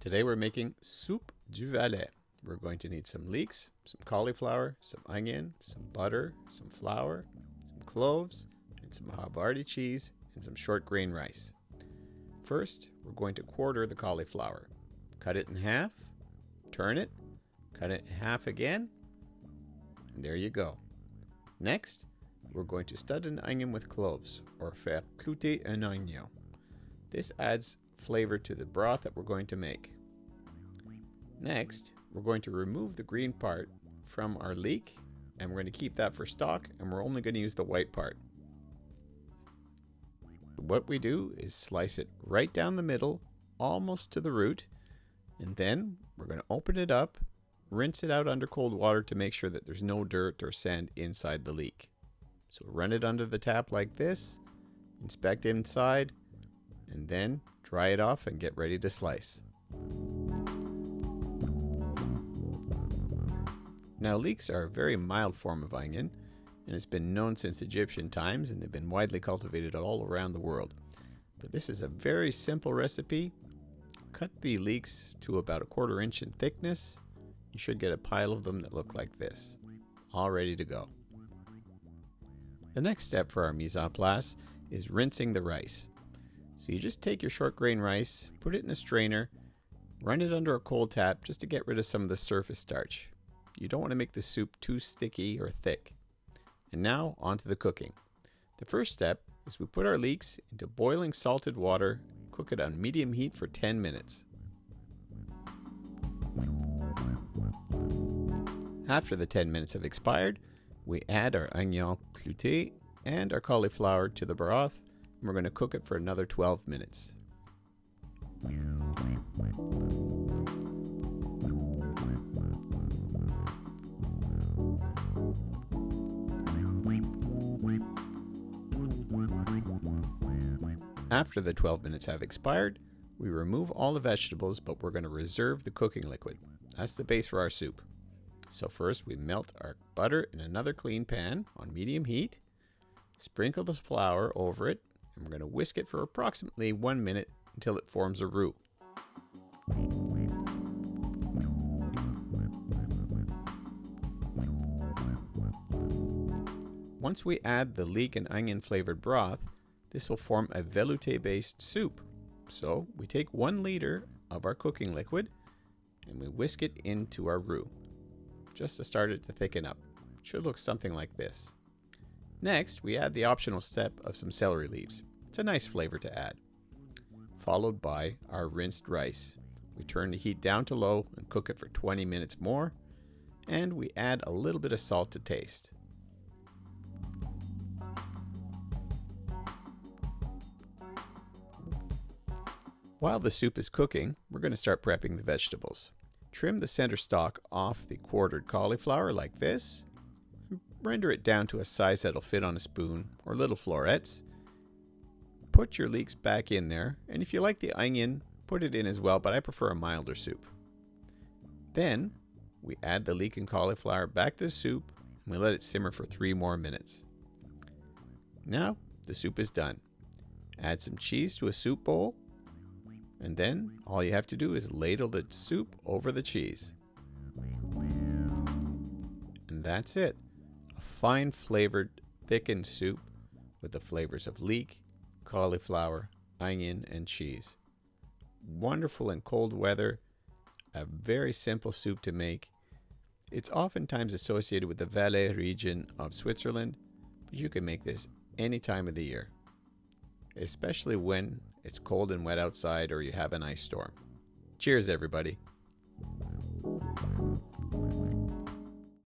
Today we're making Soupe du Valais. We're going to need some leeks, some cauliflower, some onion, some butter, some flour, some cloves, and some Havarti cheese, and some short grain rice. First, we're going to quarter the cauliflower. Cut it in half, turn it, cut it in half again, and there you go. Next, we're going to stud an onion with cloves, or faire clouter un oignon. This adds flavor to the broth that we're going to make. Next, we're going to remove the green part from our leek, and we're going to keep that for stock, and we're only going to use the white part. What we do is slice it right down the middle, almost to the root, and then we're going to open it up, rinse it out under cold water to make sure that there's no dirt or sand inside the leek. So run it under the tap like this, inspect inside, and then dry it off and get ready to slice. Now, leeks are a very mild form of onion, and it's been known since Egyptian times, and they've been widely cultivated all around the world. But this is a very simple recipe. Cut the leeks to about 1/4 inch in thickness. You should get a pile of them that look like this, all ready to go. The next step for our mise en place is rinsing the rice. So you just take your short grain rice, put it in a strainer, run it under a cold tap just to get rid of some of the surface starch. You don't want to make the soup too sticky or thick. And now on to the cooking. The first step is we put our leeks into boiling salted water, cook it on medium heat for 10 minutes. After the 10 minutes have expired, we add our oignon clouté and our cauliflower to the broth, and we're going to cook it for another 12 minutes. After the 12 minutes have expired, we remove all the vegetables, but we're going to reserve the cooking liquid. That's the base for our soup. So first we melt our butter in another clean pan on medium heat, sprinkle the flour over it, and we're going to whisk it for approximately 1 minute until it forms a roux. Once we add the leek and onion flavored broth, this will form a velouté based soup. So we take 1 liter of our cooking liquid and we whisk it into our roux, just to start it to thicken up. It should look something like this. Next, we add the optional step of some celery leaves. It's a nice flavor to add. Followed by our rinsed rice. We turn the heat down to low and cook it for 20 minutes more, and we add a little bit of salt to taste. While the soup is cooking, we're going to start prepping the vegetables. Trim the center stalk off the quartered cauliflower like this. Render it down to a size that'll fit on a spoon or little florets. Put your leeks back in there, and if you like the onion, put it in as well, but I prefer a milder soup. Then we add the leek and cauliflower back to the soup, and we let it simmer for 3 more minutes. Now the soup is done. Add some cheese to a soup bowl, and then all you have to do is ladle the soup over the cheese. And that's it. A fine flavored, thickened soup with the flavors of leek, cauliflower, onion, and cheese. Wonderful in cold weather. A very simple soup to make. It's oftentimes associated with the Valais region of Switzerland, but you can make this any time of the year, especially when it's cold and wet outside or you have an ice storm. Cheers, everybody.